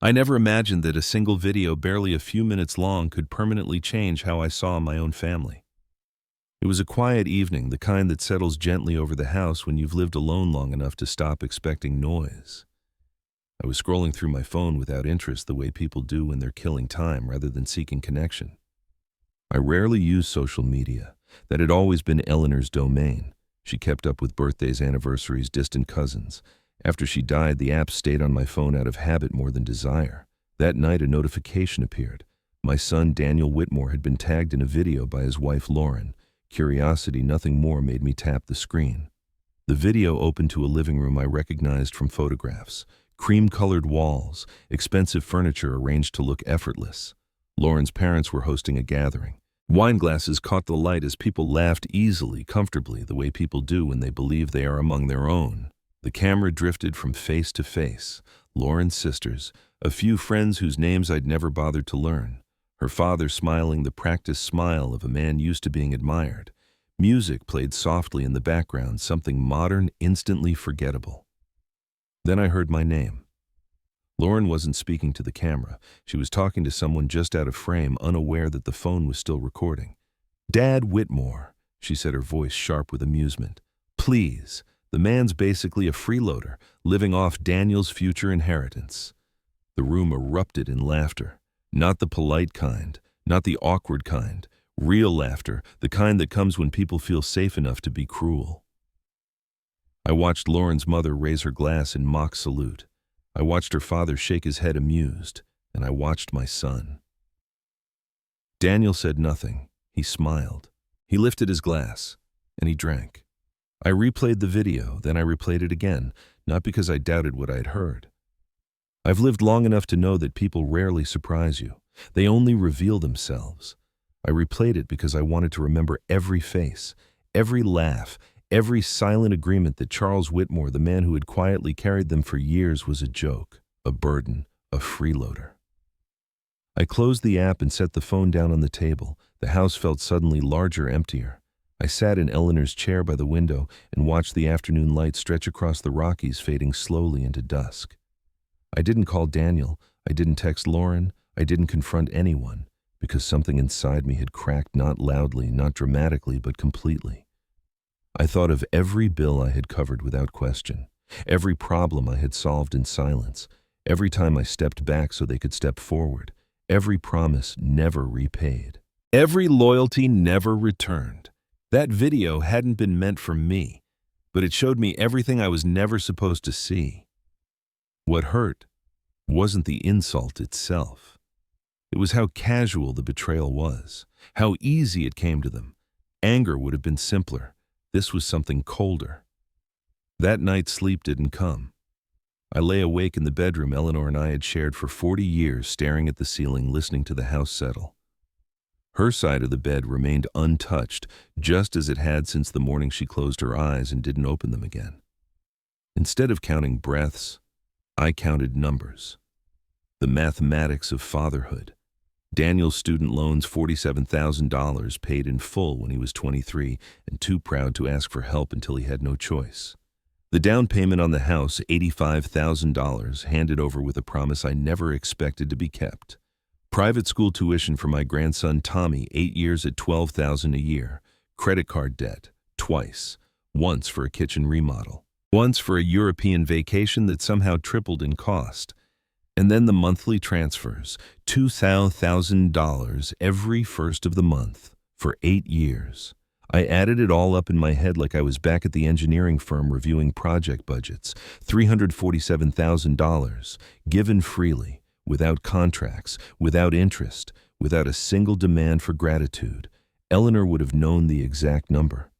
I never imagined that a single video barely a few minutes long could permanently change how I saw my own family. It was a quiet evening, the kind that settles gently over the house when you've lived alone long enough to stop expecting noise. I was scrolling through my phone without interest, the way people do when they're killing time rather than seeking connection. I rarely use social media. That had always been Eleanor's domain. She kept up with birthdays, anniversaries, distant cousins. After she died, the app stayed on my phone out of habit more than desire. That night, a notification appeared. My son, Daniel Whitmore, had been tagged in a video by his wife, Lauren. Curiosity, nothing more, made me tap the screen. The video opened to a living room I recognized from photographs. Cream-colored walls, expensive furniture arranged to look effortless. Lauren's parents were hosting a gathering. Wine glasses caught the light as people laughed easily, comfortably, the way people do when they believe they are among their own. The camera drifted from face to face. Lauren's sisters, a few friends whose names I'd never bothered to learn. Her father smiling, the practiced smile of a man used to being admired. Music played softly in the background, something modern, instantly forgettable. Then I heard my name. Lauren wasn't speaking to the camera. She was talking to someone just out of frame, unaware that the phone was still recording. "Dad Whitmore," she said, her voice sharp with amusement. "Please, the man's basically a freeloader, living off Daniel's future inheritance." The room erupted in laughter. Not the polite kind, not the awkward kind. Real laughter, the kind that comes when people feel safe enough to be cruel. I watched Lauren's mother raise her glass in mock salute. I watched her father shake his head amused, and I watched my son. Daniel said nothing. He smiled. He lifted his glass, and he drank. I replayed the video, then I replayed it again, not because I doubted what I had heard. I've lived long enough to know that people rarely surprise you. They only reveal themselves. I replayed it because I wanted to remember every face, every laugh, every silent agreement that Charles Whitmore, the man who had quietly carried them for years, was a joke, a burden, a freeloader. I closed the app and set the phone down on the table. The house felt suddenly larger, emptier. I sat in Eleanor's chair by the window and watched the afternoon light stretch across the Rockies, fading slowly into dusk. I didn't call Daniel. I didn't text Lauren. I didn't confront anyone, because something inside me had cracked, not loudly, not dramatically, but completely. I thought of every bill I had covered without question, every problem I had solved in silence, every time I stepped back so they could step forward, every promise never repaid, every loyalty never returned. That video hadn't been meant for me, but it showed me everything I was never supposed to see. What hurt wasn't the insult itself. It was how casual the betrayal was, how easy it came to them. Anger would have been simpler. This was something colder. That night, sleep didn't come. I lay awake in the bedroom Eleanor and I had shared for 40 years, staring at the ceiling, listening to the house settle. Her side of the bed remained untouched, just as it had since the morning she closed her eyes and didn't open them again. Instead of counting breaths, I counted numbers. The mathematics of fatherhood. Daniel's student loans, $47,000, paid in full when he was 23 and too proud to ask for help until he had no choice. The down payment on the house, $85,000, handed over with a promise I never expected to be kept. Private school tuition for my grandson Tommy, 8 years at $12,000 a year. Credit card debt, twice. Once for a kitchen remodel. Once for a European vacation that somehow tripled in cost. And then the monthly transfers, $2,000 every first of the month, for 8 years. I added it all up in my head like I was back at the engineering firm reviewing project budgets. $347,000, given freely, without contracts, without interest, without a single demand for gratitude. Eleanor would have known the exact number.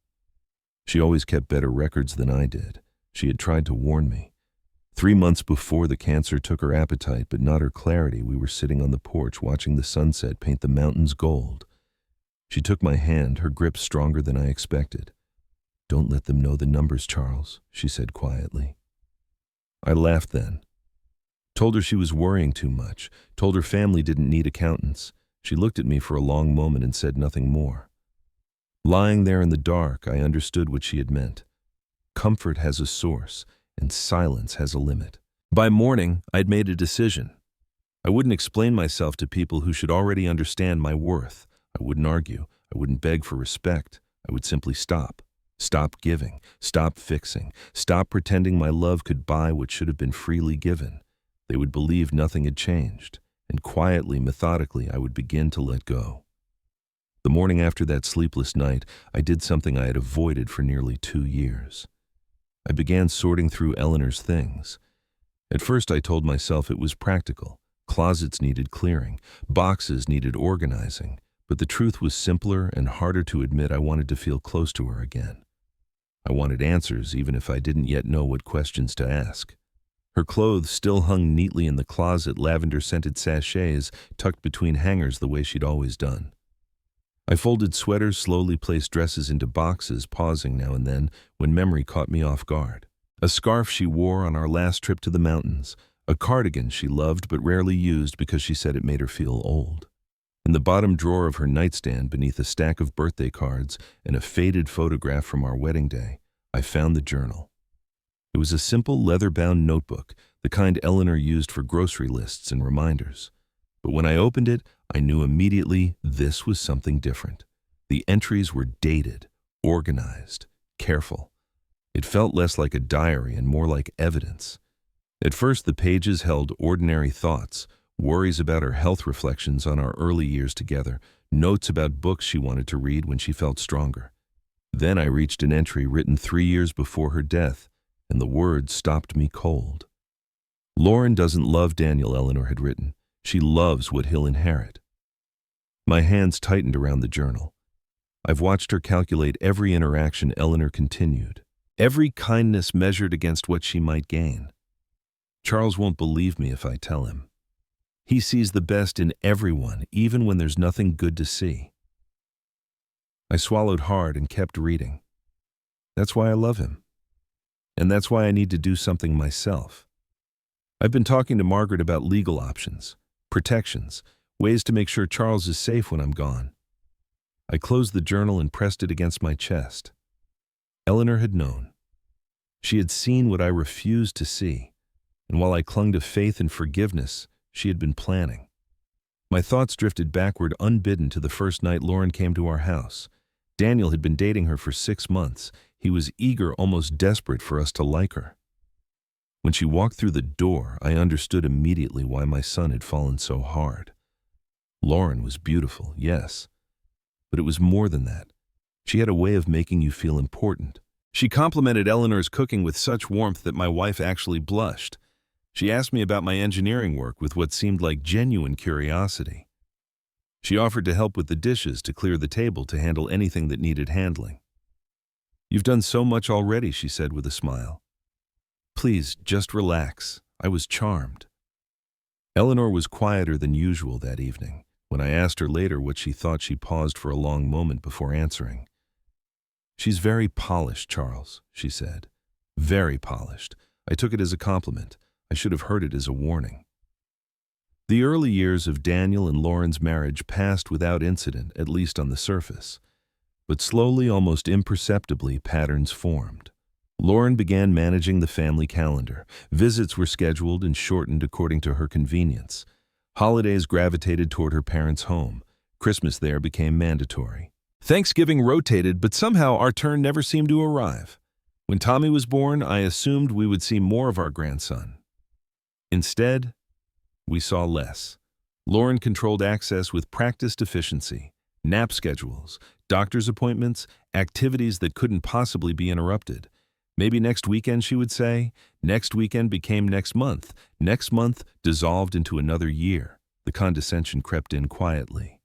She always kept better records than I did. She had tried to warn me. 3 months before the cancer took her appetite, but not her clarity, we were sitting on the porch watching the sunset paint the mountains gold. She took my hand, her grip stronger than I expected. "Don't let them know the numbers, Charles," she said quietly. I laughed then. Told her she was worrying too much, told her family didn't need accountants. She looked at me for a long moment and said nothing more. Lying there in the dark, I understood what she had meant. Comfort has a source, and silence has a limit. By morning, I'd made a decision. I wouldn't explain myself to people who should already understand my worth. I wouldn't argue. I wouldn't beg for respect. I would simply stop. Stop giving. Stop fixing. Stop pretending my love could buy what should have been freely given. They would believe nothing had changed, and quietly, methodically, I would begin to let go. The morning after that sleepless night, I did something I had avoided for nearly 2 years. I began sorting through Eleanor's things. At first I told myself it was practical. Closets needed clearing, boxes needed organizing, but the truth was simpler and harder to admit. I wanted to feel close to her again. I wanted answers even if I didn't yet know what questions to ask. Her clothes still hung neatly in the closet, lavender-scented sachets tucked between hangers the way she'd always done. I folded sweaters, slowly placed dresses into boxes, pausing now and then when memory caught me off guard. A scarf she wore on our last trip to the mountains, a cardigan she loved but rarely used because she said it made her feel old. In the bottom drawer of her nightstand, beneath a stack of birthday cards and a faded photograph from our wedding day, I found the journal. It was a simple leather-bound notebook, the kind Eleanor used for grocery lists and reminders. But when I opened it, I knew immediately this was something different. The entries were dated, organized, careful. It felt less like a diary and more like evidence. At first, the pages held ordinary thoughts, worries about her health, reflections on our early years together, notes about books she wanted to read when she felt stronger. Then I reached an entry written 3 years before her death, and the words stopped me cold. "Lauren doesn't love Daniel," Eleanor had written. "She loves what he'll inherit." My hands tightened around the journal. I've watched her calculate every interaction, Eleanor continued. Every kindness measured against what she might gain. "Charles won't believe me if I tell him. He sees the best in everyone, even when there's nothing good to see." I swallowed hard and kept reading. That's why I love him. And that's why I need to do something myself. I've been talking to Margaret about legal options, protections, ways to make sure Charles is safe when I'm gone. I closed the journal and pressed it against my chest. Eleanor had known. She had seen what I refused to see, and while I clung to faith and forgiveness, she had been planning. My thoughts drifted backward unbidden to the first night Lauren came to our house. Daniel had been dating her for 6 months. He was eager, almost desperate for us to like her. When she walked through the door, I understood immediately why my son had fallen so hard. Lauren was beautiful, yes, but it was more than that. She had a way of making you feel important. She complimented Eleanor's cooking with such warmth that my wife actually blushed. She asked me about my engineering work with what seemed like genuine curiosity. She offered to help with the dishes, to clear the table, to handle anything that needed handling. "You've done so much already," she said with a smile. "Please, just relax." I was charmed. Eleanor was quieter than usual that evening. When I asked her later what she thought, she paused for a long moment before answering. "She's very polished, Charles," she said. "Very polished." I took it as a compliment. I should have heard it as a warning. The early years of Daniel and Lauren's marriage passed without incident, at least on the surface. But slowly, almost imperceptibly, patterns formed. Lauren began managing the family calendar. Visits were scheduled and shortened according to her convenience. Holidays gravitated toward her parents' home. Christmas there became mandatory. Thanksgiving rotated, but somehow our turn never seemed to arrive. When Tommy was born, I assumed we would see more of our grandson. Instead, we saw less. Lauren controlled access with practiced efficiency. Nap schedules, doctor's appointments, activities that couldn't possibly be interrupted. Maybe next weekend, she would say. Next weekend became next month. Next month dissolved into another year. The condescension crept in quietly.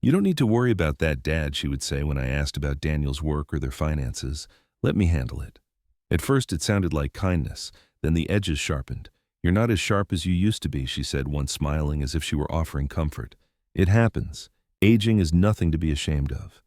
"You don't need to worry about that, Dad," she would say when I asked about Daniel's work or their finances. "Let me handle it." At first it sounded like kindness, then the edges sharpened. "You're not as sharp as you used to be," she said once, smiling as if she were offering comfort. "It happens. Aging is nothing to be ashamed of."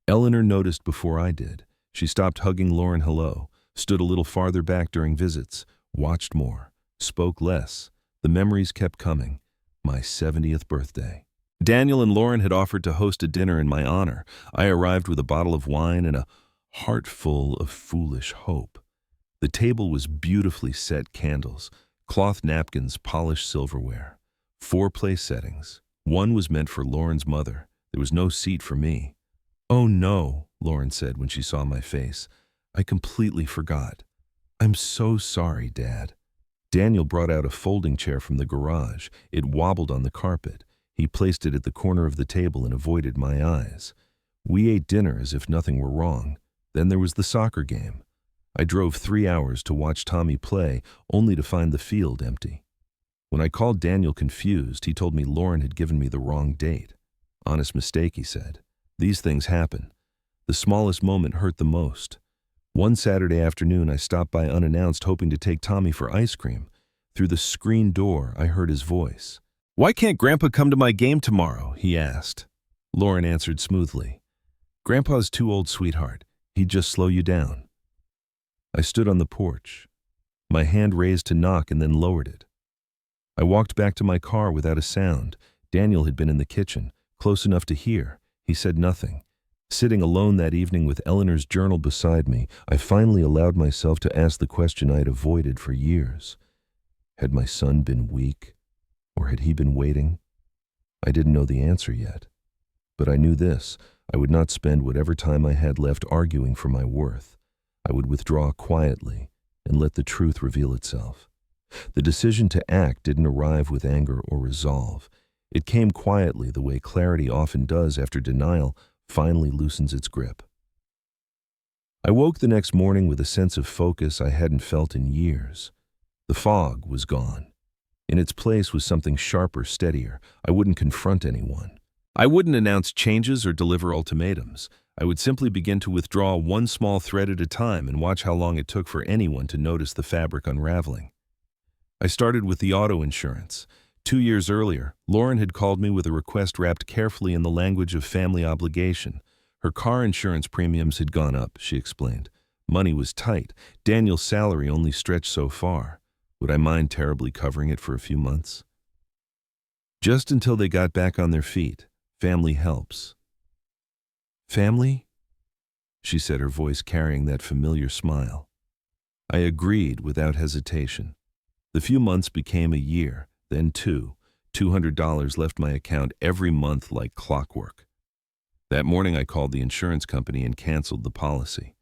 Eleanor noticed before I did. She stopped hugging Lauren hello, stood a little farther back during visits, watched more, spoke less. The memories kept coming. My 70th birthday. Daniel and Lauren had offered to host a dinner in my honor. I arrived with a bottle of wine and a heart full of foolish hope. The table was beautifully set candles, cloth napkins, polished silverware. 4 place settings. One was meant for Lauren's mother. There was no seat for me. "Oh no," Lauren said when she saw my face. "I completely forgot." "I'm so sorry, Dad." Daniel brought out a folding chair from the garage. It wobbled on the carpet. He placed it at the corner of the table and avoided my eyes. We ate dinner as if nothing were wrong. Then there was the soccer game. I drove 3 hours to watch Tommy play, only to find the field empty. When I called Daniel confused, he told me Lauren had given me the wrong date. "Honest mistake," he said. "These things happen. The smallest moment hurt the most." One Saturday afternoon, I stopped by unannounced, hoping to take Tommy for ice cream. Through the screen door, I heard his voice. "Why can't Grandpa come to my game tomorrow?" he asked. Lauren answered smoothly. "Grandpa's too old, sweetheart. He'd just slow you down." I stood on the porch. My hand raised to knock and then lowered it. I walked back to my car without a sound. Daniel had been in the kitchen, close enough to hear. He said nothing. Sitting alone that evening with Eleanor's journal beside me, I finally allowed myself to ask the question I had avoided for years. Had my son been weak? Or had he been waiting? I didn't know the answer yet. But I knew this: I would not spend whatever time I had left arguing for my worth. I would withdraw quietly and let the truth reveal itself. The decision to act didn't arrive with anger or resolve. It came quietly, the way clarity often does after denial finally loosens its grip. I woke the next morning with a sense of focus I hadn't felt in years. The fog was gone. In its place was something sharper, steadier. I wouldn't confront anyone. I wouldn't announce changes or deliver ultimatums. I would simply begin to withdraw one small thread at a time and watch how long it took for anyone to notice the fabric unraveling. I started with the auto insurance. 2 years earlier, Lauren had called me with a request wrapped carefully in the language of family obligation. Her car insurance premiums had gone up, she explained. Money was tight. Daniel's salary only stretched so far. Would I mind terribly covering it for a few months? Just until they got back on their feet. Family helps. "Family?" she said, her voice carrying that familiar smile. I agreed without hesitation. The few months became a year, then two. $200 left my account every month like clockwork. That morning I called the insurance company and canceled the policy.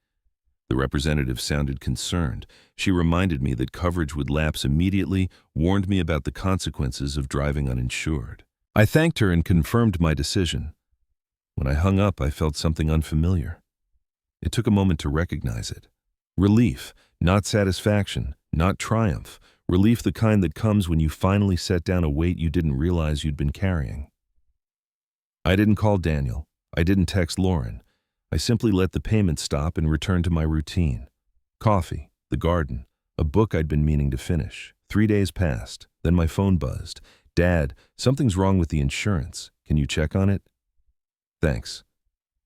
The representative sounded concerned. She reminded me that coverage would lapse immediately, warned me about the consequences of driving uninsured. I thanked her and confirmed my decision. When I hung up, I felt something unfamiliar. It took a moment to recognize it. Relief, not satisfaction, not triumph. Relief, the kind that comes when you finally set down a weight you didn't realize you'd been carrying. I didn't call Daniel. I didn't text Lauren. I simply let the payment stop and returned to my routine. Coffee, the garden, a book I'd been meaning to finish. 3 days passed. Then my phone buzzed. "Dad, something's wrong with the insurance. Can you check on it?" "Thanks."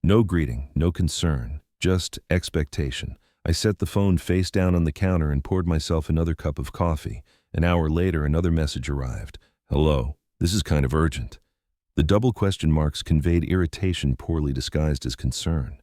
No greeting, no concern, just expectation. I set the phone face down on the counter and poured myself another cup of coffee. An hour later, another message arrived. "Hello, this is kind of urgent." The double question marks conveyed irritation poorly disguised as concern.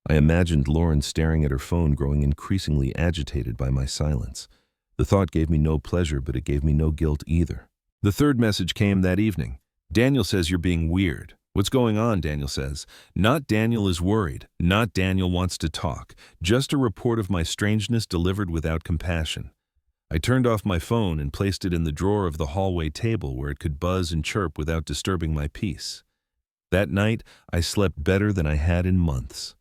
I imagined Lauren staring at her phone, growing increasingly agitated by my silence. The thought gave me no pleasure, but it gave me no guilt either. The third message came that evening. "Daniel says you're being weird." "What's going on?" Daniel says. Not Daniel is worried. Not Daniel wants to talk. Just a report of my strangeness delivered without compassion. I turned off my phone and placed it in the drawer of the hallway table where it could buzz and chirp without disturbing my peace. That night, I slept better than I had in months.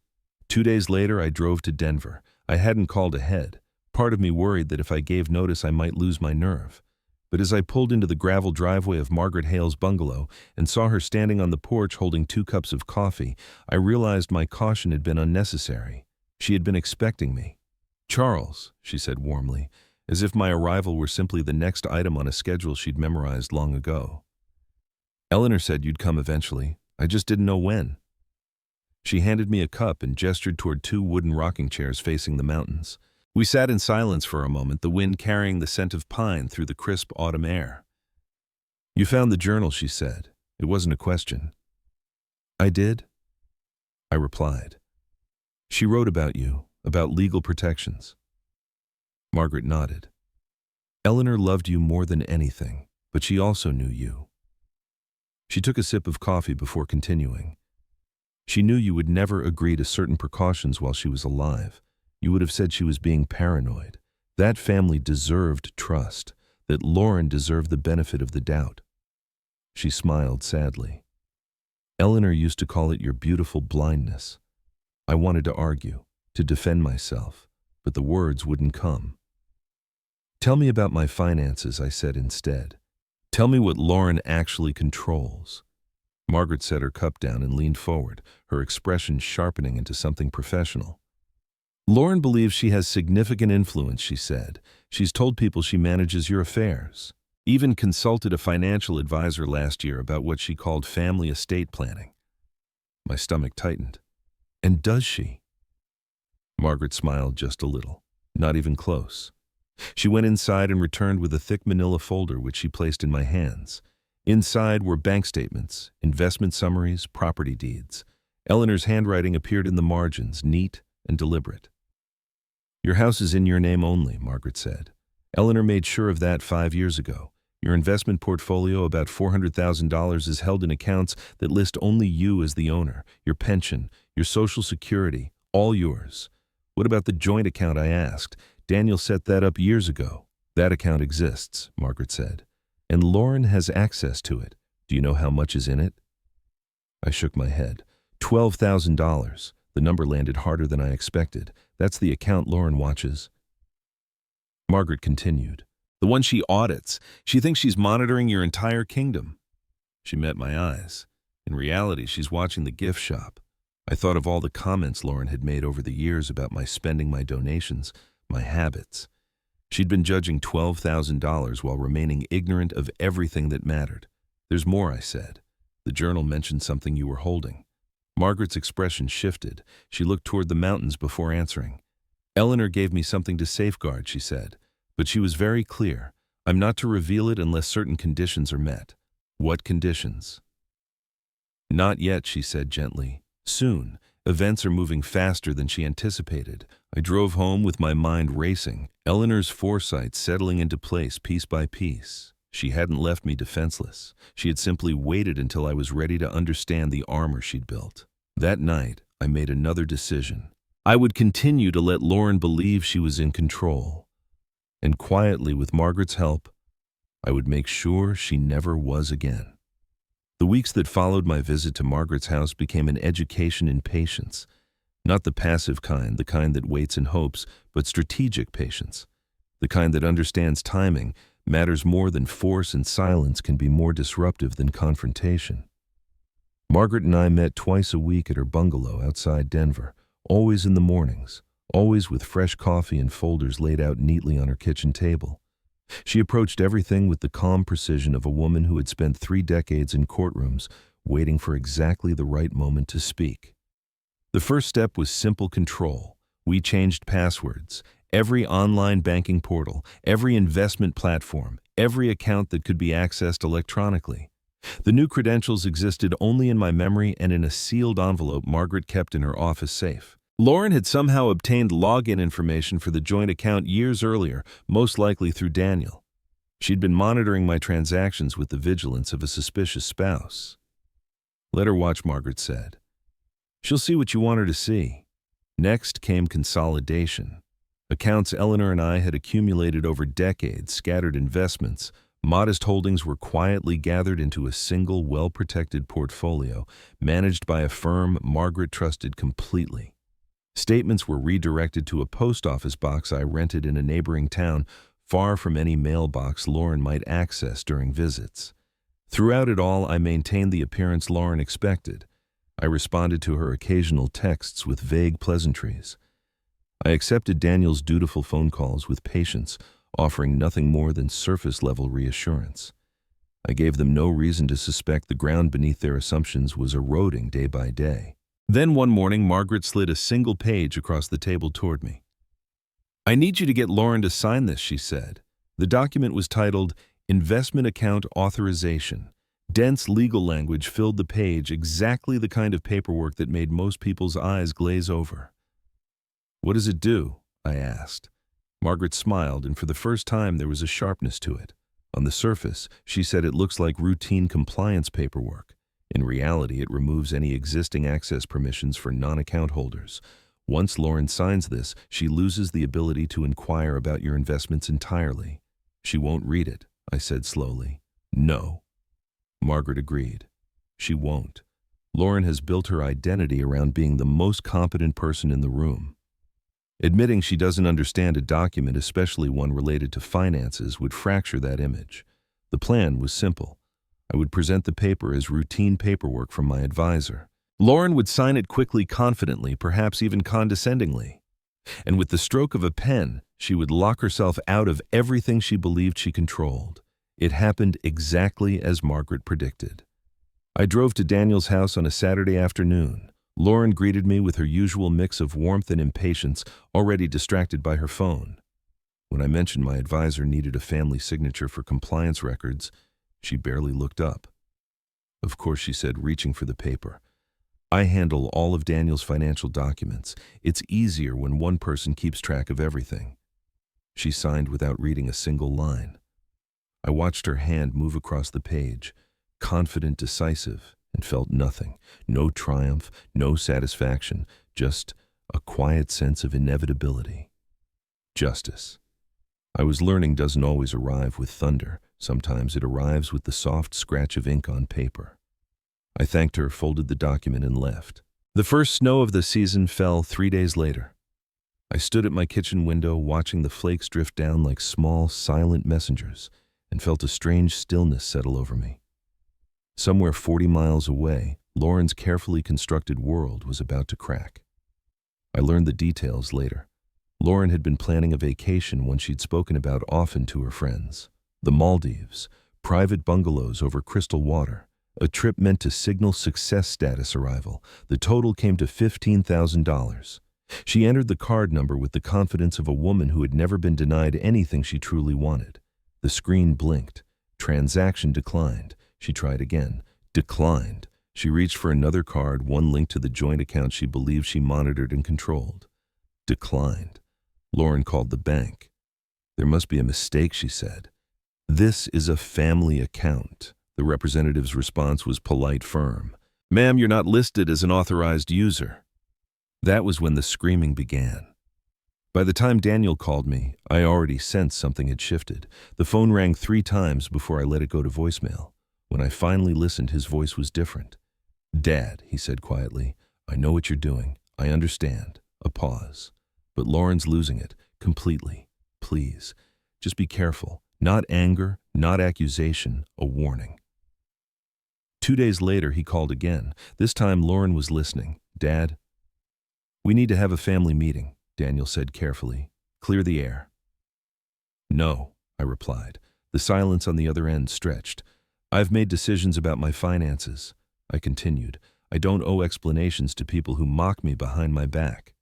2 days later, I drove to Denver. I hadn't called ahead. Part of me worried that if I gave notice, I might lose my nerve. But as I pulled into the gravel driveway of Margaret Hale's bungalow and saw her standing on the porch holding 2 cups of coffee, I realized my caution had been unnecessary. She had been expecting me. "Charles," she said warmly, as if my arrival were simply the next item on a schedule she'd memorized long ago. "Eleanor said you'd come eventually. I just didn't know when." She handed me a cup and gestured toward 2 wooden rocking chairs facing the mountains. We sat in silence for a moment, the wind carrying the scent of pine through the crisp autumn air. "You found the journal," she said. It wasn't a question. "I did?" I replied. "She wrote about you, about legal protections." Margaret nodded. "Eleanor loved you more than anything, but she also knew you. She took a sip of coffee before continuing. She knew you would never agree to certain precautions while she was alive. You would have said she was being paranoid. That family deserved trust, that Lauren deserved the benefit of the doubt. She smiled sadly. Eleanor used to call it your beautiful blindness. I wanted to argue, to defend myself, but the words wouldn't come. Tell me about my finances, I said instead. Tell me what Lauren actually controls. Margaret set her cup down and leaned forward, her expression sharpening into something professional. Lauren believes she has significant influence, she said. She's told people she manages your affairs. Even consulted a financial advisor last year about what she called family estate planning. My stomach tightened. And does she? Margaret smiled just a little, not even close. She went inside and returned with a thick manila folder which she placed in my hands. Inside were bank statements, investment summaries, property deeds. Eleanor's handwriting appeared in the margins, neat and deliberate. Your house is in your name only, Margaret said. Eleanor made sure of that 5 years ago. Your investment portfolio, about $400,000, is held in accounts that list only you as the owner. Your pension, your Social Security, all yours. What about the joint account, I asked. Daniel set that up years ago. That account exists, Margaret said. And Lauren has access to it. Do you know how much is in it? I shook my head. $12,000. The number landed harder than I expected. That's the account Lauren watches. Margaret continued. The one she audits. She thinks she's monitoring your entire kingdom. She met my eyes. In reality, she's watching the gift shop. I thought of all the comments Lauren had made over the years about my spending, my donations, my habits. She'd been judging $12,000 while remaining ignorant of everything that mattered. There's more, I said. The journal mentioned something you were holding. Margaret's expression shifted. She looked toward the mountains before answering. Eleanor gave me something to safeguard, she said. But she was very clear. I'm not to reveal it unless certain conditions are met. What conditions? Not yet, she said gently. Soon. Events are moving faster than she anticipated. I drove home with my mind racing, Eleanor's foresight settling into place piece by piece. She hadn't left me defenseless. She had simply waited until I was ready to understand the armor she'd built. That night, I made another decision. I would continue to let Lauren believe she was in control. And quietly, with Margaret's help, I would make sure she never was again. The weeks that followed my visit to Margaret's house became an education in patience. Not the passive kind, the kind that waits and hopes, but strategic patience. The kind that understands timing, matters more than force, and silence can be more disruptive than confrontation. Margaret and I met twice a week at her bungalow outside Denver, always in the mornings, always with fresh coffee and folders laid out neatly on her kitchen table. She approached everything with the calm precision of a woman who had spent 3 decades in courtrooms, waiting for exactly the right moment to speak. The first step was simple control. We changed passwords. Every online banking portal, every investment platform, every account that could be accessed electronically. The new credentials existed only in my memory and in a sealed envelope Margaret kept in her office safe. Lauren had somehow obtained login information for the joint account years earlier, most likely through Daniel. She'd been monitoring my transactions with the vigilance of a suspicious spouse. Let her watch, Margaret said. She'll see what you want her to see. Next came consolidation. Accounts Eleanor and I had accumulated over decades, scattered investments, modest holdings were quietly gathered into a single, well-protected portfolio, managed by a firm Margaret trusted completely. Statements were redirected to a post office box I rented in a neighboring town, far from any mailbox Lauren might access during visits. Throughout it all, I maintained the appearance Lauren expected. I responded to her occasional texts with vague pleasantries. I accepted Daniel's dutiful phone calls with patience, offering nothing more than surface-level reassurance. I gave them no reason to suspect the ground beneath their assumptions was eroding day by day. Then one morning, Margaret slid a single page across the table toward me. I need you to get Lauren to sign this, she said. The document was titled Investment Account Authorization. Dense legal language filled the page, exactly the kind of paperwork that made most people's eyes glaze over. What does it do? I asked. Margaret smiled, and for the first time there was a sharpness to it. On the surface, she said it looks like routine compliance paperwork. In reality, it removes any existing access permissions for non-account holders. Once Lauren signs this, she loses the ability to inquire about your investments entirely. She won't read it, I said slowly. No. Margaret agreed. She won't. Lauren has built her identity around being the most competent person in the room. Admitting she doesn't understand a document, especially one related to finances, would fracture that image. The plan was simple. I would present the paper as routine paperwork from my advisor. Lauren would sign it quickly, confidently, perhaps even condescendingly. And with the stroke of a pen, she would lock herself out of everything she believed she controlled. It happened exactly as Margaret predicted. I drove to Daniel's house on a Saturday afternoon. Lauren greeted me with her usual mix of warmth and impatience, already distracted by her phone. When I mentioned my advisor needed a family signature for compliance records, she barely looked up. Of course, she said, reaching for the paper. I handle all of Daniel's financial documents. It's easier when one person keeps track of everything. She signed without reading a single line. I watched her hand move across the page, confident, decisive, and felt nothing. No triumph, no satisfaction, just a quiet sense of inevitability. Justice. I was learning doesn't always arrive with thunder. Sometimes it arrives with the soft scratch of ink on paper. I thanked her, folded the document, and left. The first snow of the season fell 3 days later. I stood at my kitchen window watching the flakes drift down like small, silent messengers, and felt a strange stillness settle over me. Somewhere 40 miles away, Lauren's carefully constructed world was about to crack. I learned the details later. Lauren had been planning a vacation one she'd spoken about often to her friends. The Maldives, private bungalows over crystal water, a trip meant to signal success status arrival. The total came to $15,000. She entered the card number with the confidence of a woman who had never been denied anything she truly wanted. The screen blinked. Transaction declined. She tried again. Declined. She reached for another card, one linked to the joint account she believed she monitored and controlled. Declined. Lauren called the bank. There must be a mistake, she said. This is a family account. The representative's response was polite, firm. Ma'am, you're not listed as an authorized user. That was when the screaming began. By the time Daniel called me, I already sensed something had shifted. The phone rang 3 times before I let it go to voicemail. When I finally listened, his voice was different. Dad, he said quietly, I know what you're doing. I understand. A pause. But Lauren's losing it, completely. Please, just be careful. Not anger, not accusation, a warning. 2 days later, he called again. This time, Lauren was listening. Dad, we need to have a family meeting, Daniel said carefully. Clear the air. No, I replied. The silence on the other end stretched. I've made decisions about my finances. I continued. I don't owe explanations to people who mock me behind my back.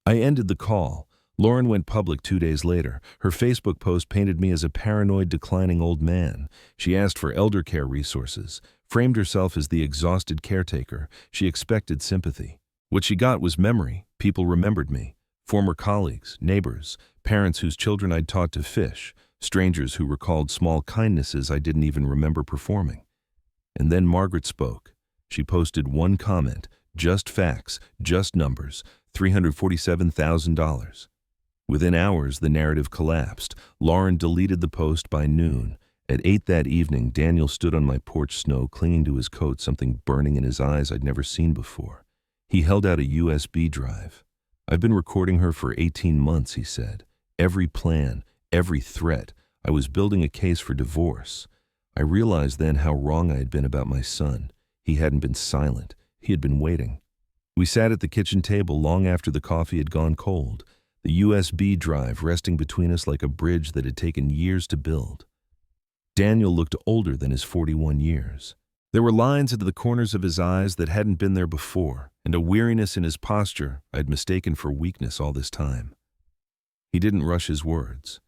I ended the call. Lauren went public 2 days later. Her Facebook post painted me as a paranoid, declining old man. She asked for elder care resources, framed herself as the exhausted caretaker. She expected sympathy. What she got was memory. People remembered me. Former colleagues, neighbors, parents whose children I'd taught to fish, strangers who recalled small kindnesses I didn't even remember performing. And then Margaret spoke. She posted one comment, just facts, just numbers, $347,000. Within hours, the narrative collapsed. Lauren deleted the post by noon. At 8 that evening, Daniel stood on my porch snow, clinging to his coat, something burning in his eyes I'd never seen before. He held out a USB drive. I've been recording her for 18 months, he said. Every plan, every threat. I was building a case for divorce. I realized then how wrong I had been about my son. He hadn't been silent. He had been waiting. We sat at the kitchen table long after the coffee had gone cold, the USB drive resting between us like a bridge that had taken years to build. Daniel looked older than his 41 years. There were lines into the corners of his eyes that hadn't been there before, and a weariness in his posture I'd mistaken for weakness all this time. He didn't rush his words.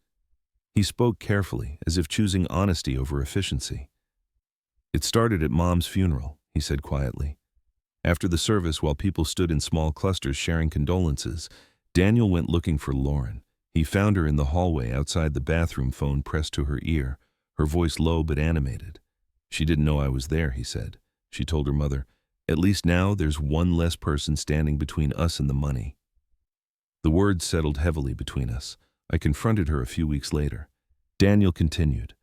He spoke carefully, as if choosing honesty over efficiency. It started at Mom's funeral, he said quietly. After the service, while people stood in small clusters sharing condolences, Daniel went looking for Lauren. He found her in the hallway outside the bathroom, phone pressed to her ear. her voice low but animated. She didn't know I was there, he said. She told her mother, "At least now there's one less person standing between us and the money." The words settled heavily between us. I confronted her a few weeks later. Daniel continued.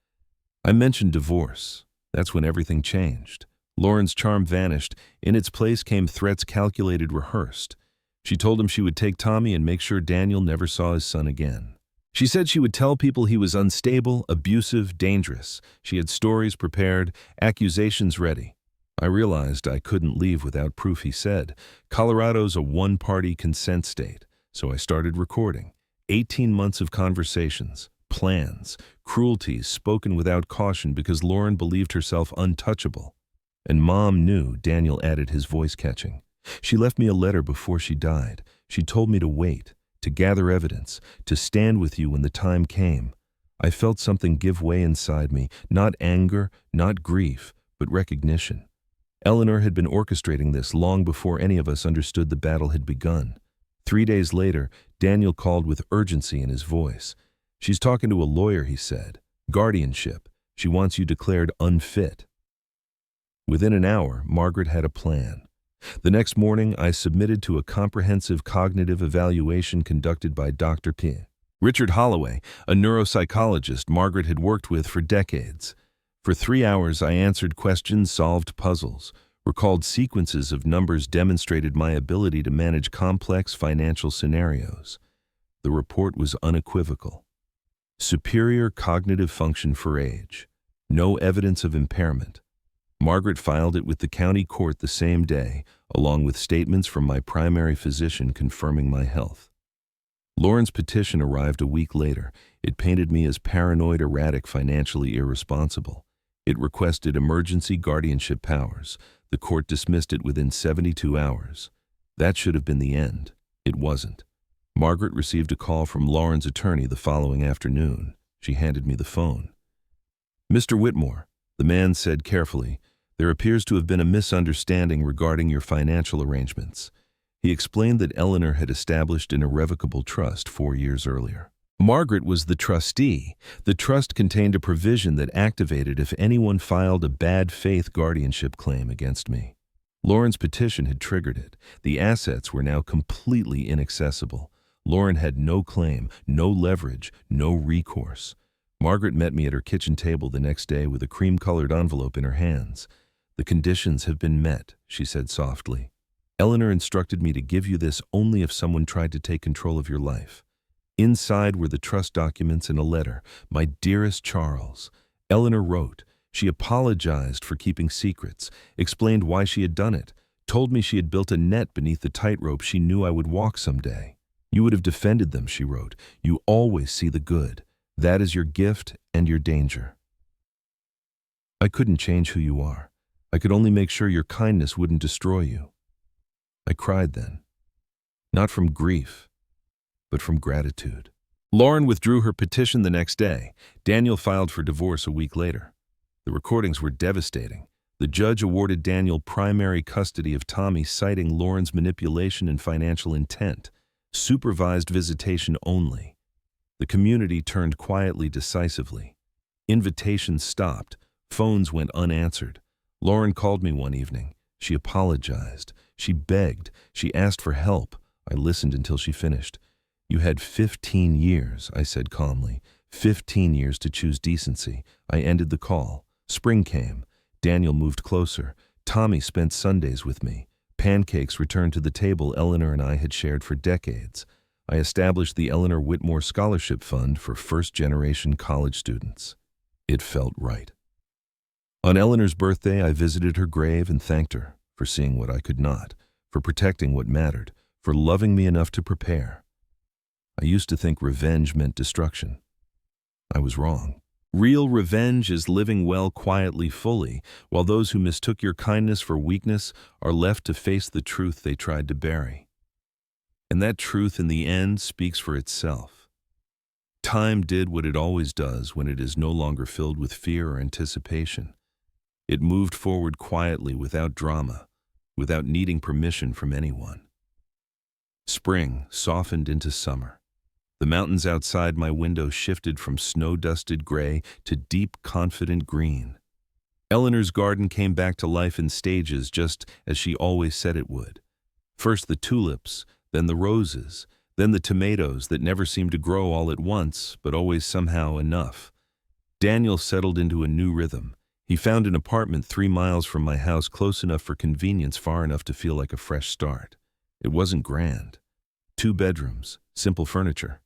I mentioned divorce. That's when everything changed. Lauren's charm vanished. In its place came threats calculated, rehearsed. She told him she would take Tommy and make sure Daniel never saw his son again. She said she would tell people he was unstable, abusive, dangerous. She had stories prepared, accusations ready. I realized I couldn't leave without proof, he said. Colorado's a one-party consent state, so I started recording. 18 months of conversations, plans, cruelties spoken without caution because Lauren believed herself untouchable. And Mom knew, Daniel added, his voice catching. She left me a letter before she died. She told me to wait, to gather evidence, to stand with you when the time came. I felt something give way inside me, not anger, not grief, but recognition. Eleanor had been orchestrating this long before any of us understood the battle had begun. 3 days later, Daniel called with urgency in his voice. She's talking to a lawyer, he said. Guardianship. She wants you declared unfit. Within an hour, Margaret had a plan. The next morning, I submitted to a comprehensive cognitive evaluation conducted by Dr. P. Richard Holloway, a neuropsychologist Margaret had worked with for decades. For 3 hours, I answered questions, solved puzzles, recalled sequences of numbers, demonstrated my ability to manage complex financial scenarios. The report was unequivocal. Superior cognitive function for age. No evidence of impairment. Margaret filed it with the county court the same day, along with statements from my primary physician confirming my health. Lauren's petition arrived a week later. It painted me as paranoid, erratic, financially irresponsible. It requested emergency guardianship powers. The court dismissed it within 72 hours. That should have been the end. It wasn't. Margaret received a call from Lauren's attorney the following afternoon. She handed me the phone. "Mr. Whitmore," the man said carefully, "there appears to have been a misunderstanding regarding your financial arrangements." He explained that Eleanor had established an irrevocable trust 4 years earlier. Margaret was the trustee. The trust contained a provision that activated if anyone filed a bad faith guardianship claim against me. Lauren's petition had triggered it. The assets were now completely inaccessible. Lauren had no claim, no leverage, no recourse. Margaret met me at her kitchen table the next day with a cream-colored envelope in her hands. "The conditions have been met," she said softly. "Eleanor instructed me to give you this only if someone tried to take control of your life." Inside were the trust documents and a letter. "My dearest Charles," Eleanor wrote. She apologized for keeping secrets, explained why she had done it, told me she had built a net beneath the tightrope she knew I would walk someday. "You would have defended them," she wrote. "You always see the good. That is your gift and your danger." I couldn't change who you are. I could only make sure your kindness wouldn't destroy you. I cried then. Not from grief, but from gratitude. Lauren withdrew her petition the next day. Daniel filed for divorce a week later. The recordings were devastating. The judge awarded Daniel primary custody of Tommy, citing Lauren's manipulation and financial intent. Supervised visitation only. The community turned quietly, decisively. Invitations stopped. Phones went unanswered. Lauren called me one evening. She apologized. She begged. She asked for help. I listened until she finished. "You had 15 years, I said calmly. 15 years to choose decency. I ended the call. Spring came. Daniel moved closer. Tommy spent Sundays with me. Pancakes returned to the table Eleanor and I had shared for decades. I established the Eleanor Whitmore Scholarship Fund for first-generation college students. It felt right. On Eleanor's birthday, I visited her grave and thanked her for seeing what I could not, for protecting what mattered, for loving me enough to prepare. I used to think revenge meant destruction. I was wrong. Real revenge is living well, quietly, fully, while those who mistook your kindness for weakness are left to face the truth they tried to bury. And that truth in the end speaks for itself. Time did what it always does when it is no longer filled with fear or anticipation. It moved forward quietly, without drama, without needing permission from anyone. Spring softened into summer. The mountains outside my window shifted from snow-dusted gray to deep, confident green. Eleanor's garden came back to life in stages, just as she always said it would. First the tulips, then the roses, then the tomatoes that never seemed to grow all at once, but always somehow enough. Daniel settled into a new rhythm. He found an apartment 3 miles from my house, close enough for convenience, far enough to feel like a fresh start. It wasn't grand. 2 bedrooms, simple furniture.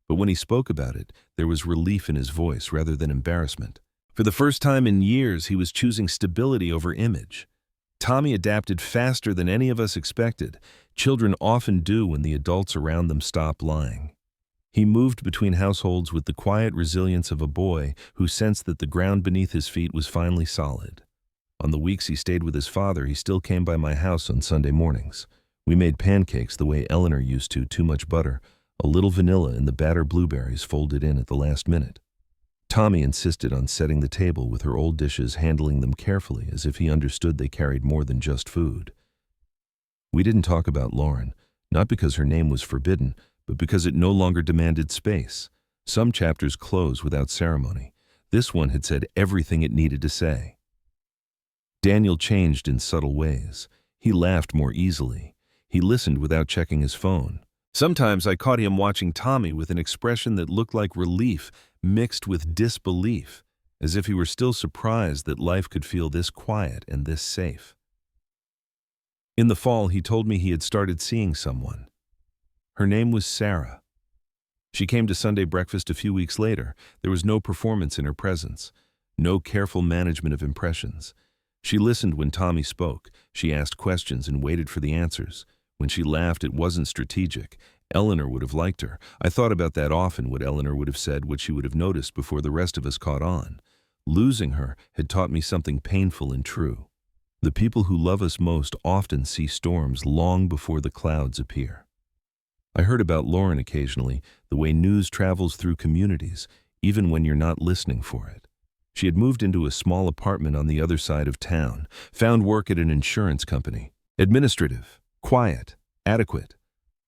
But when he spoke about it, there was relief in his voice rather than embarrassment. For the first time in years, he was choosing stability over image. Tommy adapted faster than any of us expected. Children often do when the adults around them stop lying. He moved between households with the quiet resilience of a boy who sensed that the ground beneath his feet was finally solid. On the weeks he stayed with his father, he still came by my house on Sunday mornings. We made pancakes the way Eleanor used to, too much butter, a little vanilla, and the batter blueberries folded in at the last minute. Tommy insisted on setting the table with her old dishes, handling them carefully as if he understood they carried more than just food. We didn't talk about Lauren, not because her name was forbidden, but because it no longer demanded space. Some chapters close without ceremony. This one had said everything it needed to say. Daniel changed in subtle ways. He laughed more easily. He listened without checking his phone. Sometimes I caught him watching Tommy with an expression that looked like relief mixed with disbelief, as if he were still surprised that life could feel this quiet and this safe. In the fall, he told me he had started seeing someone. Her name was Sarah. She came to Sunday breakfast a few weeks later. There was no performance in her presence, no careful management of impressions. She listened when Tommy spoke. She asked questions and waited for the answers. When she laughed, it wasn't strategic. Eleanor would have liked her. I thought about that often, what Eleanor would have said, what she would have noticed before the rest of us caught on. Losing her had taught me something painful and true. The people who love us most often see storms long before the clouds appear. I heard about Lauren occasionally, the way news travels through communities, even when you're not listening for it. She had moved into a small apartment on the other side of town, found work at an insurance company. Administrative, quiet, adequate.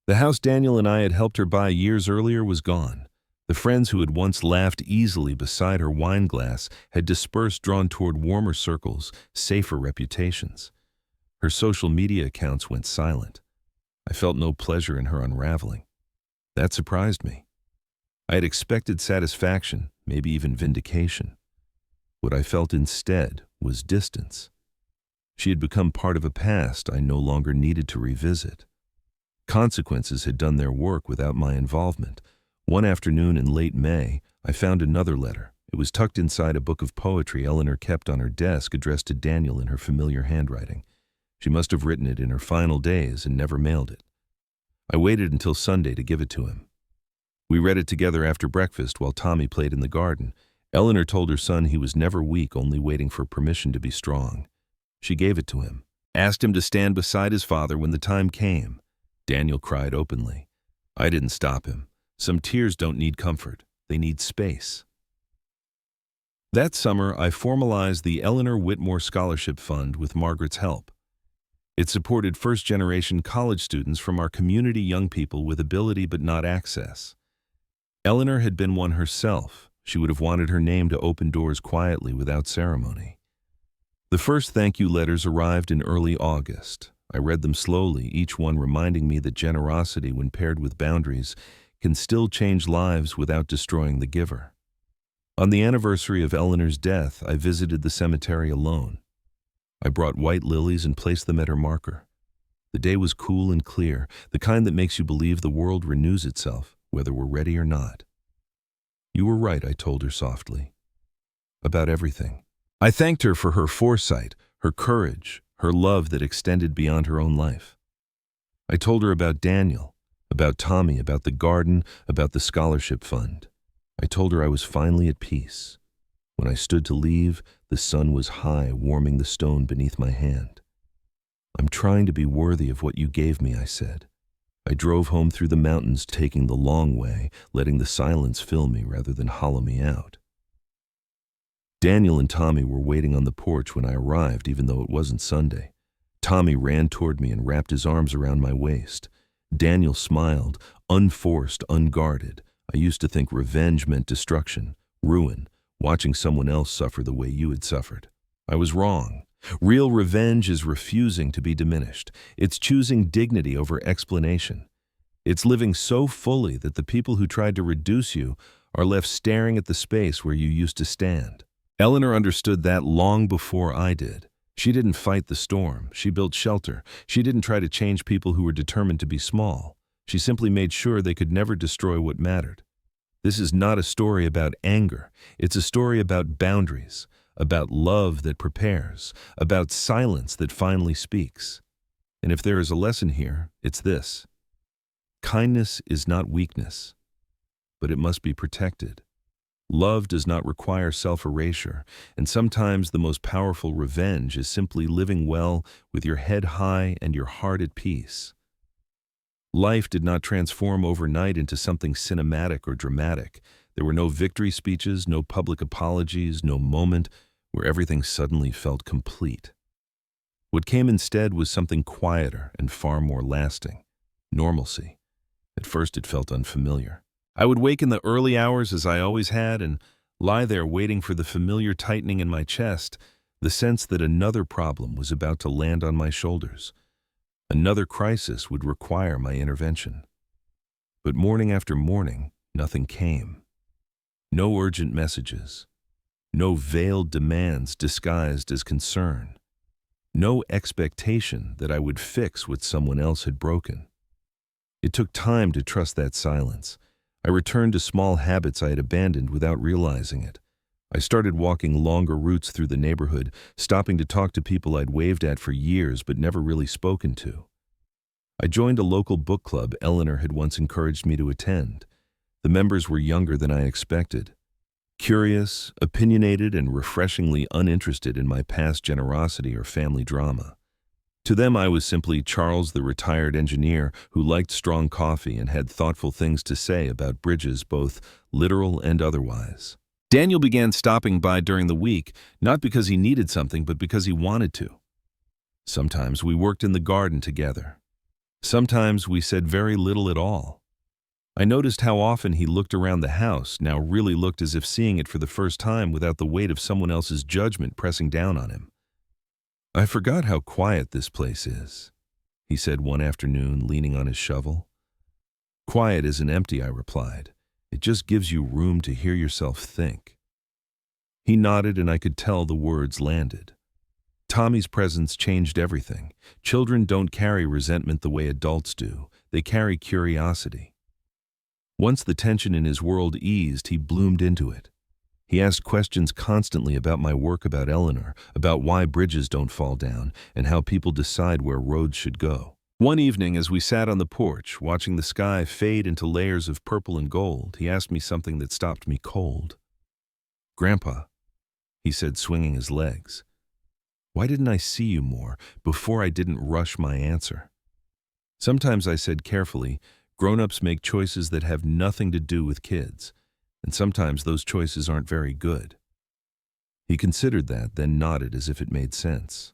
The house Daniel and I had helped her buy years earlier was gone. The friends who had once laughed easily beside her wine glass had dispersed, drawn toward warmer circles, safer reputations. Her social media accounts went silent. I felt no pleasure in her unraveling. That surprised me. I had expected satisfaction, maybe even vindication. What I felt instead was distance. She had become part of a past I no longer needed to revisit. Consequences had done their work without my involvement. One afternoon in late May, I found another letter. It was tucked inside a book of poetry Eleanor kept on her desk, addressed to Daniel in her familiar handwriting. She must have written it in her final days and never mailed it. I waited until Sunday to give it to him. We read it together after breakfast while Tommy played in the garden. Eleanor told her son he was never weak, only waiting for permission to be strong. She gave it to him, asked him to stand beside his father when the time came. Daniel cried openly. I didn't stop him. Some tears don't need comfort. They need space. That summer, I formalized the Eleanor Whitmore Scholarship Fund with Margaret's help. It supported first-generation college students from our community, young people with ability but not access. Eleanor had been one herself. She would have wanted her name to open doors quietly without ceremony. The first thank you letters arrived in early August. I read them slowly, each one reminding me that generosity, when paired with boundaries, can still change lives without destroying the giver. On the anniversary of Eleanor's death, I visited the cemetery alone. I brought white lilies and placed them at her marker. The day was cool and clear, the kind that makes you believe the world renews itself, whether we're ready or not. You were right, I told her softly. About everything. I thanked her for her foresight, her courage, her love that extended beyond her own life. I told her about Daniel, about Tommy, about the garden, about the scholarship fund. I told her I was finally at peace. When I stood to leave, the sun was high, warming the stone beneath my hand. I'm trying to be worthy of what you gave me, I said. I drove home through the mountains, taking the long way, letting the silence fill me rather than hollow me out. Daniel and Tommy were waiting on the porch when I arrived, even though it wasn't Sunday. Tommy ran toward me and wrapped his arms around my waist. Daniel smiled, unforced, unguarded. I used to think revenge meant destruction, ruin, watching someone else suffer the way you had suffered. I was wrong. Real revenge is refusing to be diminished. It's choosing dignity over explanation. It's living so fully that the people who tried to reduce you are left staring at the space where you used to stand. Eleanor understood that long before I did. She didn't fight the storm. She built shelter. She didn't try to change people who were determined to be small. She simply made sure they could never destroy what mattered. This is not a story about anger. It's a story about boundaries, about love that prepares, about silence that finally speaks. And if there is a lesson here, it's this. Kindness is not weakness, but it must be protected. Love does not require self-erasure, and sometimes the most powerful revenge is simply living well with your head high and your heart at peace. Life did not transform overnight into something cinematic or dramatic. There were no victory speeches, no public apologies, no moment where everything suddenly felt complete. What came instead was something quieter and far more lasting: normalcy. At first it felt unfamiliar. I would wake in the early hours as I always had and lie there waiting for the familiar tightening in my chest, the sense that another problem was about to land on my shoulders. Another crisis would require my intervention. But morning after morning, nothing came. No urgent messages. No veiled demands disguised as concern. No expectation that I would fix what someone else had broken. It took time to trust that silence. I returned to small habits I had abandoned without realizing it. I started walking longer routes through the neighborhood, stopping to talk to people I'd waved at for years but never really spoken to. I joined a local book club Eleanor had once encouraged me to attend. The members were younger than I expected. Curious, opinionated, and refreshingly uninterested in my past generosity or family drama. To them, I was simply Charles, the retired engineer who liked strong coffee and had thoughtful things to say about bridges, both literal and otherwise. Daniel began stopping by during the week, not because he needed something, but because he wanted to. Sometimes we worked in the garden together. Sometimes we said very little at all. I noticed how often he looked around the house, now really looked as if seeing it for the first time without the weight of someone else's judgment pressing down on him. "I forgot how quiet this place is," he said one afternoon, leaning on his shovel. "Quiet isn't empty," I replied. "It just gives you room to hear yourself think." He nodded, and I could tell the words landed. Tommy's presence changed everything. Children don't carry resentment the way adults do. They carry curiosity. Once the tension in his world eased, he bloomed into it. He asked questions constantly about my work, about Eleanor, about why bridges don't fall down, and how people decide where roads should go. One evening, as we sat on the porch, watching the sky fade into layers of purple and gold, he asked me something that stopped me cold. "Grandpa," he said, swinging his legs, "why didn't I see you more before I didn't rush my answer?" Sometimes I said carefully, grown-ups make choices that have nothing to do with kids, and sometimes those choices aren't very good. He considered that, then nodded as if it made sense.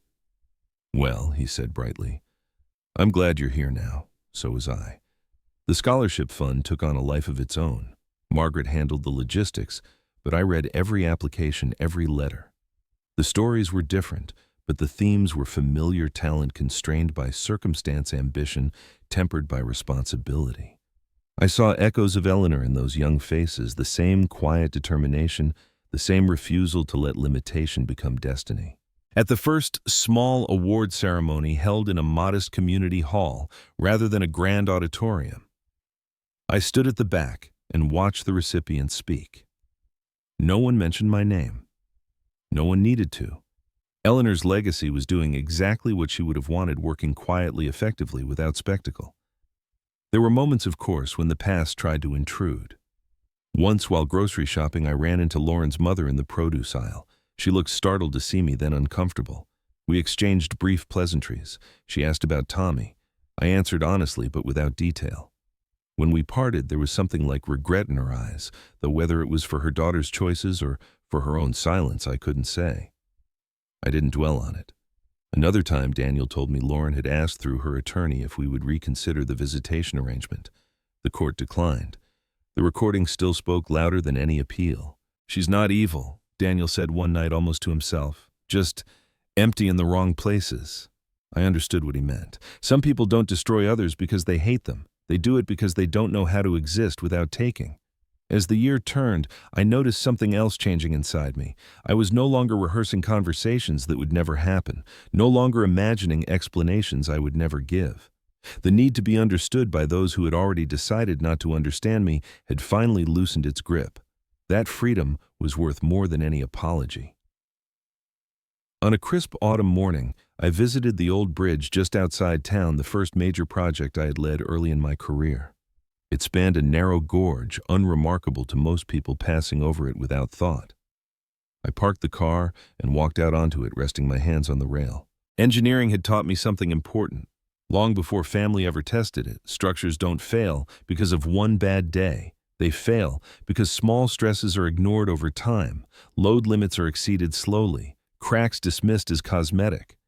"Well," he said brightly, "I'm glad you're here now. So was I." The scholarship fund took on a life of its own. Margaret handled the logistics, but I read every application, every letter. The stories were different, but the themes were familiar: talent constrained by circumstance, ambition tempered by responsibility. I saw echoes of Eleanor in those young faces, the same quiet determination, the same refusal to let limitation become destiny. At the first small award ceremony held in a modest community hall rather than a grand auditorium, I stood at the back and watched the recipients speak. No one mentioned my name. No one needed to. Eleanor's legacy was doing exactly what she would have wanted, working quietly, effectively, without spectacle. There were moments, of course, when the past tried to intrude. Once, while grocery shopping, I ran into Lauren's mother in the produce aisle. She looked startled to see me, then uncomfortable. We exchanged brief pleasantries. She asked about Tommy. I answered honestly, but without detail. When we parted, there was something like regret in her eyes, though whether it was for her daughter's choices or for her own silence, I couldn't say. I didn't dwell on it. Another time, Daniel told me Lauren had asked through her attorney if we would reconsider the visitation arrangement. The court declined. The recording still spoke louder than any appeal. "She's not evil," Daniel said one night almost to himself. "Just empty in the wrong places." I understood what he meant. Some people don't destroy others because they hate them. They do it because they don't know how to exist without taking. As the year turned, I noticed something else changing inside me. I was no longer rehearsing conversations that would never happen, no longer imagining explanations I would never give. The need to be understood by those who had already decided not to understand me had finally loosened its grip. That freedom was worth more than any apology. On a crisp autumn morning, I visited the old bridge just outside town, the first major project I had led early in my career. It spanned a narrow gorge, unremarkable to most people passing over it without thought. I parked the car and walked out onto it, resting my hands on the rail. Engineering had taught me something important. Long before family ever tested it, structures don't fail because of one bad day. They fail because small stresses are ignored over time, load limits are exceeded slowly, cracks dismissed as cosmetic.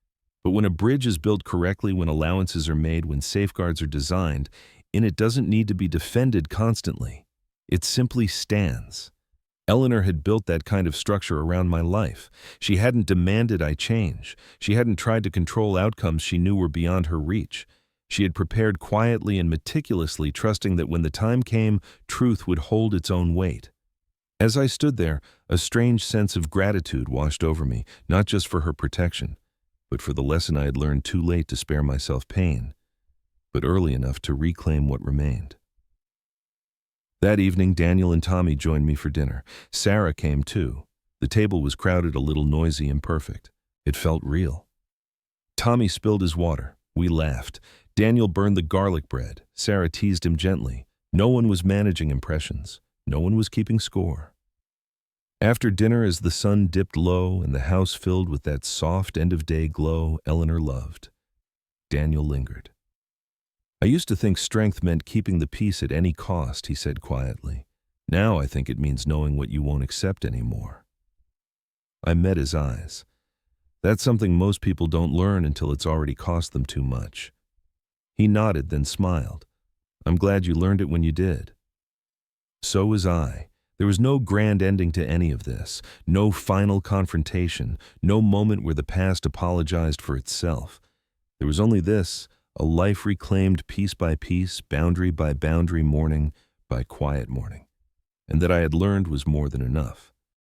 But when a bridge is built correctly, when allowances are made, when safeguards are designed, it doesn't need to be defended constantly. It simply stands. Eleanor had built that kind of structure around my life. She hadn't demanded I change. She hadn't tried to control outcomes she knew were beyond her reach. She had prepared quietly and meticulously, trusting that when the time came, truth would hold its own weight. As I stood there, a strange sense of gratitude washed over me, not just for her protection, but for the lesson I had learned too late to spare myself pain, but early enough to reclaim what remained. That evening, Daniel and Tommy joined me for dinner. Sarah came too. The table was crowded, a little noisy, imperfect. It felt real. Tommy spilled his water. We laughed. Daniel burned the garlic bread. Sarah teased him gently. No one was managing impressions. No one was keeping score. After dinner, as the sun dipped low and the house filled with that soft end-of-day glow Eleanor loved, Daniel lingered. "I used to think strength meant keeping the peace at any cost," he said quietly. "Now I think it means knowing what you won't accept anymore." I met his eyes. That's something most people don't learn until it's already cost them too much. He nodded, then smiled. "I'm glad you learned it when you did." So was I. There was no grand ending to any of this, no final confrontation, no moment where the past apologized for itself. There was only this, a life reclaimed piece by piece, boundary by boundary, morning by quiet morning. And that I had learned was more than enough.